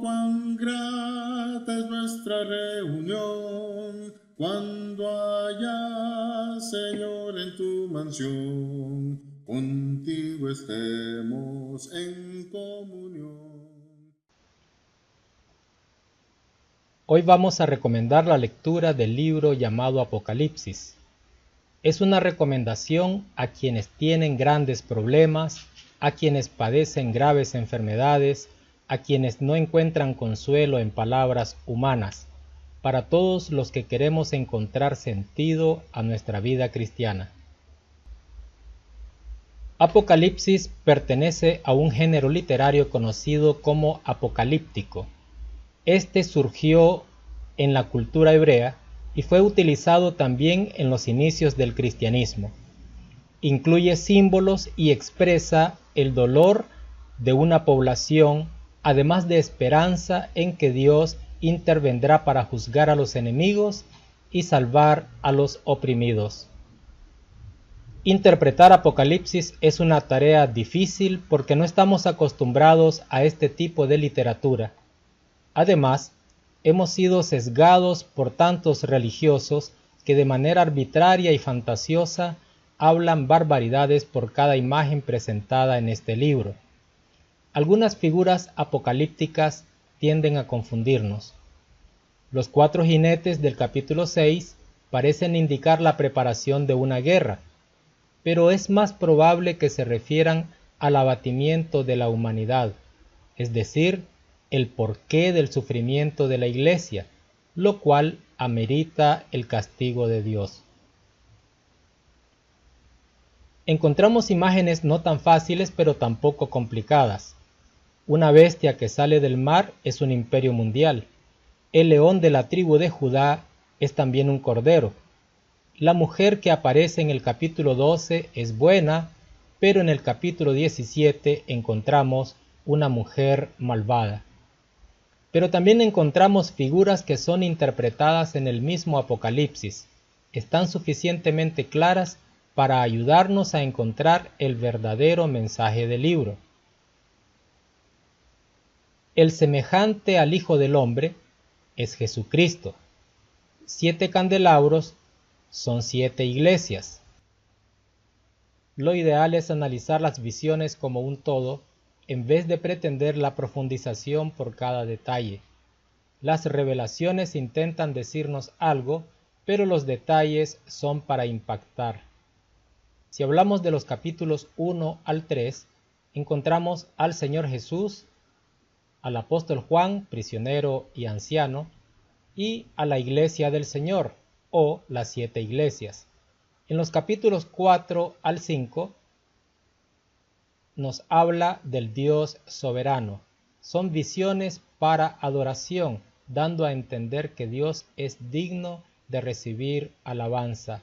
cuán grata es nuestra reunión, cuando allá, Señor, en tu mansión, contigo estemos en comunión. Hoy vamos a recomendar la lectura del libro llamado Apocalipsis. Es una recomendación a quienes tienen grandes problemas, a quienes padecen graves enfermedades, a quienes no encuentran consuelo en palabras humanas, para todos los que queremos encontrar sentido a nuestra vida cristiana. Apocalipsis pertenece a un género literario conocido como apocalíptico. Este surgió en la cultura hebrea y fue utilizado también en los inicios del cristianismo. Incluye símbolos y expresa el dolor de una población, además de esperanza en que Dios intervendrá para juzgar a los enemigos y salvar a los oprimidos. Interpretar Apocalipsis es una tarea difícil porque no estamos acostumbrados a este tipo de literatura. Además, hemos sido sesgados por tantos religiosos que de manera arbitraria y fantasiosa hablan barbaridades por cada imagen presentada en este libro. Algunas figuras apocalípticas tienden a confundirnos. Los 4 jinetes del capítulo 6 parecen indicar la preparación de una guerra, pero es más probable que se refieran al abatimiento de la humanidad, es decir, el porqué del sufrimiento de la Iglesia, lo cual amerita el castigo de Dios. Encontramos imágenes no tan fáciles pero tampoco complicadas. Una bestia que sale del mar es un imperio mundial. El león de la tribu de Judá es también un cordero. La mujer que aparece en el capítulo 12 es buena, pero en el capítulo 17 encontramos una mujer malvada. Pero también encontramos figuras que son interpretadas en el mismo Apocalipsis. Están suficientemente claras para ayudarnos a encontrar el verdadero mensaje del libro. El semejante al Hijo del Hombre es Jesucristo. 7 candelabros son 7 iglesias. Lo ideal es analizar las visiones como un todo, en vez de pretender la profundización por cada detalle. Las revelaciones intentan decirnos algo, pero los detalles son para impactar. Si hablamos de los capítulos 1 al 3, encontramos al Señor Jesús, al apóstol Juan, prisionero y anciano, y a la iglesia del Señor, o las 7 iglesias. En los capítulos 4 al 5, nos habla del Dios soberano. Son visiones para adoración, dando a entender que Dios es digno de recibir alabanza.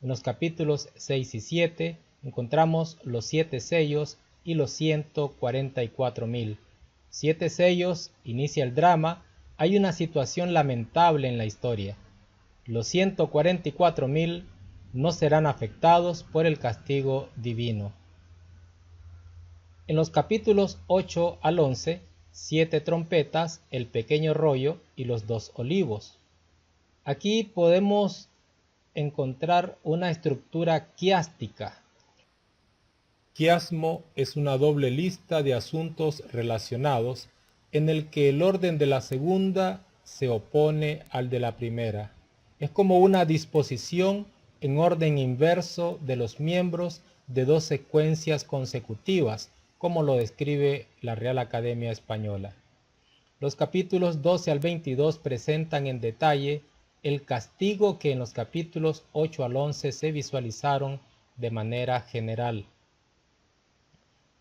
En los capítulos 6 y 7 encontramos los 7 sellos y los 144,000. 7 sellos, inicia el drama, hay una situación lamentable en la historia. Los 144,000 no serán afectados por el castigo divino. En los capítulos 8 al 11, 7 trompetas, el pequeño rollo y los 2 olivos. Aquí podemos encontrar una estructura quiástica. Quiasmo es una doble lista de asuntos relacionados en el que el orden de la segunda se opone al de la primera. Es como una disposición en orden inverso de los miembros de 2 secuencias consecutivas, como lo describe la Real Academia Española. Los capítulos 12 al 22 presentan en detalle el castigo que en los capítulos 8 al 11 se visualizaron de manera general.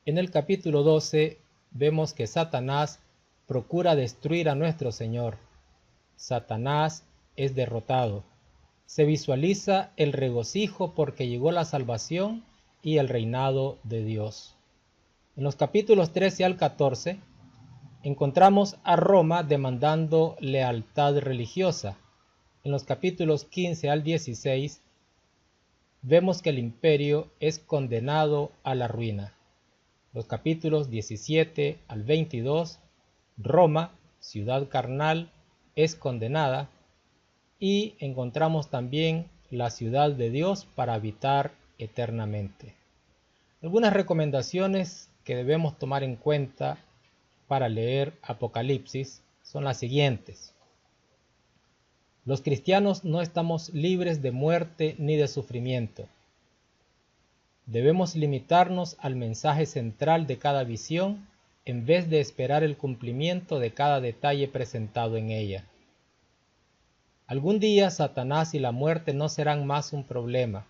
En el capítulo 12 vemos que Satanás procura destruir a nuestro Señor. Satanás es derrotado. Se visualiza el regocijo porque llegó la salvación y el reinado de Dios. En los capítulos 13 al 14 encontramos a Roma demandando lealtad religiosa. En los capítulos 15 al 16 vemos que el imperio es condenado a la ruina. Los capítulos 17 al 22, Roma ciudad carnal, es condenada, y encontramos también la ciudad de Dios para habitar eternamente. Algunas recomendaciones que debemos tomar en cuenta para leer Apocalipsis son las siguientes. Los cristianos no estamos libres de muerte ni de sufrimiento. Debemos limitarnos al mensaje central de cada visión en vez de esperar el cumplimiento de cada detalle presentado en ella. Algún día Satanás y la muerte no serán más un problema,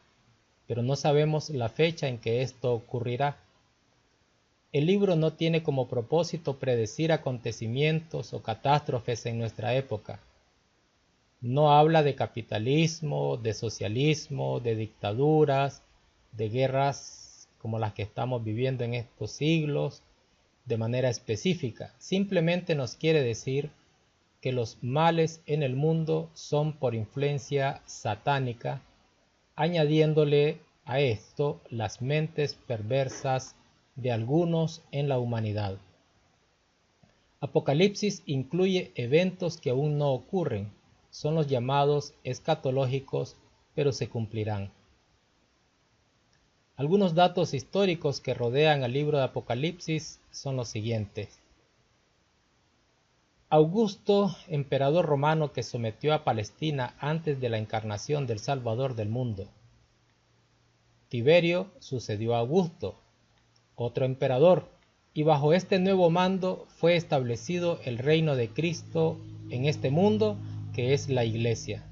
pero no sabemos la fecha en que esto ocurrirá. El libro no tiene como propósito predecir acontecimientos o catástrofes en nuestra época. No habla de capitalismo, de socialismo, de dictaduras, de guerras como las que estamos viviendo en estos siglos, de manera específica. Simplemente nos quiere decir que los males en el mundo son por influencia satánica, añadiéndole a esto las mentes perversas de algunos en la humanidad. Apocalipsis incluye eventos que aún no ocurren, son los llamados escatológicos, pero se cumplirán. Algunos datos históricos que rodean al libro de Apocalipsis son los siguientes. Augusto, emperador romano que sometió a Palestina antes de la encarnación del Salvador del mundo. Tiberio sucedió a Augusto, otro emperador, y bajo este nuevo mando fue establecido el reino de Cristo en este mundo, que es la Iglesia.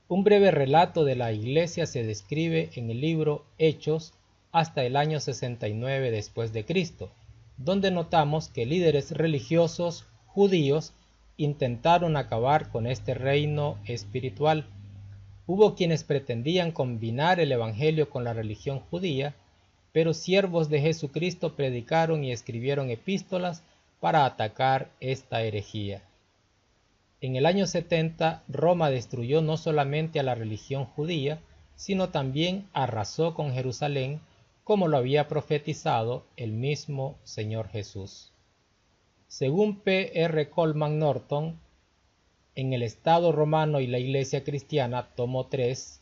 Un breve relato de la Iglesia se describe en el libro Hechos hasta el año 69 después de Cristo, donde notamos que líderes religiosos judíos intentaron acabar con este reino espiritual. Hubo quienes pretendían combinar el evangelio con la religión judía, pero siervos de Jesucristo predicaron y escribieron epístolas para atacar esta herejía. En el año 70, Roma destruyó no solamente a la religión judía, sino también arrasó con Jerusalén, como lo había profetizado el mismo Señor Jesús. Según P. R. Coleman Norton, en el Estado Romano y la Iglesia Cristiana, tomo 3,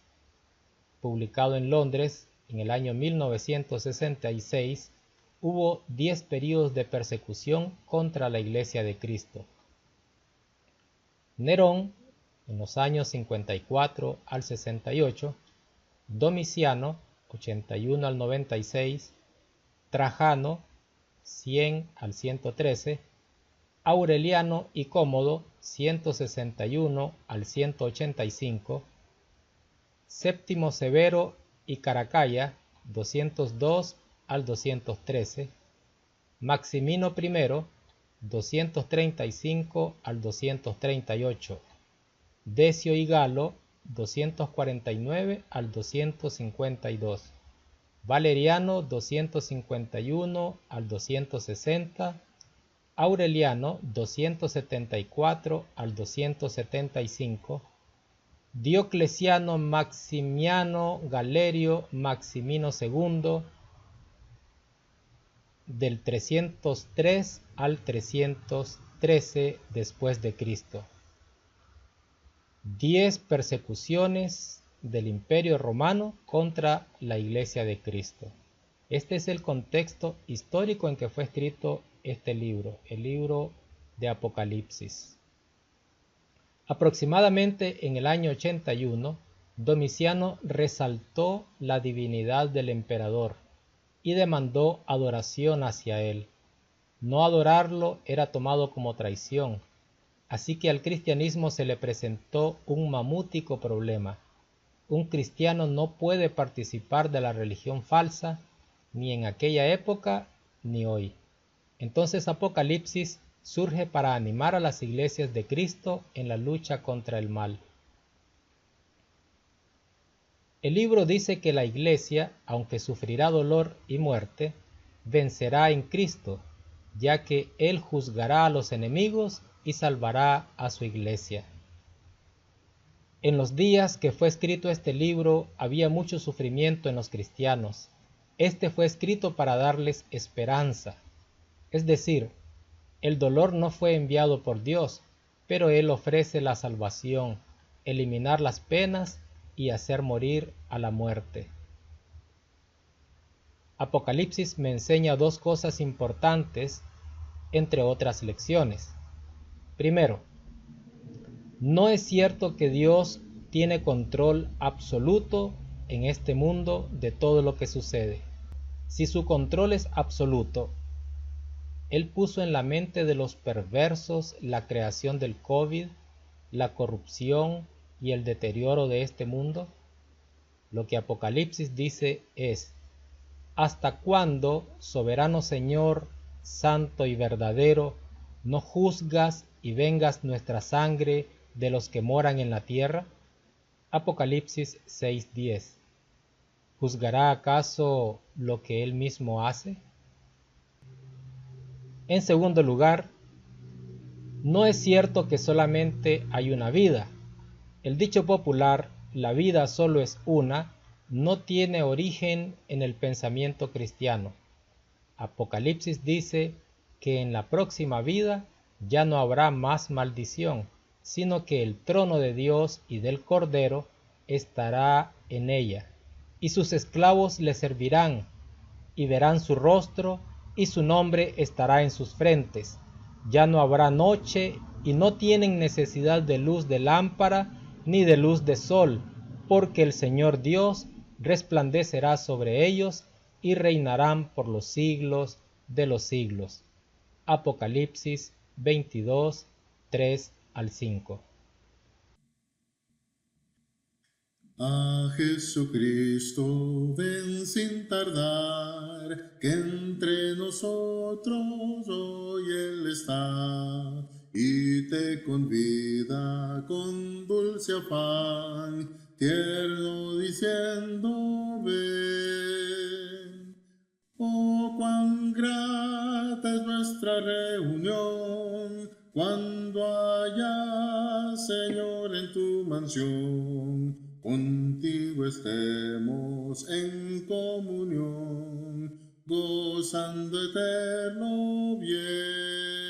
publicado en Londres en el año 1966, hubo 10 períodos de persecución contra la Iglesia de Cristo. Nerón, en los años 54 al 68, Domiciano, 81 al 96, Trajano, 100 al 113, Aureliano y Cómodo, 161 al 185, Séptimo Severo y Caracalla, 202 al 213, Maximino I, 235 al 238, Decio y Galo, 249 al 252, Valeriano, 251 al 260, Aureliano, 274 al 275, Diocleciano, Maximiano, Galerio, Maximino II, del 303 al 313 después de Cristo. 10 persecuciones del Imperio Romano contra la Iglesia de Cristo. Este es el contexto histórico en que fue escrito este libro, el libro de Apocalipsis. Aproximadamente en el año 81, Domiciano resaltó la divinidad del emperador y demandó adoración hacia él. No adorarlo era tomado como traición, así que al cristianismo se le presentó un mamútico problema. Un cristiano no puede participar de la religión falsa, ni en aquella época ni hoy. Entonces Apocalipsis surge para animar a las iglesias de Cristo en la lucha contra el mal. El libro dice que la iglesia, aunque sufrirá dolor y muerte, vencerá en Cristo, ya que Él juzgará a los enemigos y salvará a su iglesia. En los días que fue escrito este libro había mucho sufrimiento en los cristianos. Este fue escrito para darles esperanza. Es decir, El dolor no fue enviado por Dios, pero Él ofrece la salvación, eliminar las penas y hacer morir a la muerte. Apocalipsis me enseña dos cosas importantes, entre otras lecciones. Primero, no es cierto que Dios tiene control absoluto en este mundo de todo lo que sucede. Si su control es absoluto, Él puso en la mente de los perversos la creación del COVID, la corrupción y el deterioro de este mundo. Lo que Apocalipsis dice es: ¿hasta cuándo, soberano Señor, santo y verdadero, no juzgas y vengas nuestra sangre de los que moran en la tierra? Apocalipsis 6:10. ¿Juzgará acaso lo que Él mismo hace? En segundo lugar, no es cierto que solamente hay una vida. El dicho popular, la vida solo es una, no tiene origen en el pensamiento cristiano. Apocalipsis dice que en la próxima vida ya no habrá más maldición, sino que el trono de Dios y del Cordero estará en ella, y sus esclavos le servirán, y verán su rostro, y su nombre estará en sus frentes. Ya no habrá noche, y no tienen necesidad de luz de lámpara, ni de luz de sol, porque el Señor Dios resplandecerá sobre ellos, y reinarán por los siglos de los siglos. Apocalipsis 22, 3 al 5. A Jesucristo ven sin tardar, que entre nosotros hoy Él está, y te convida con dulce afán, tierno diciendo ven. Oh, cuán grata es nuestra reunión, cuando haya, Señor, en tu mansión, contigo estemos en comunión, gozando eterno bien.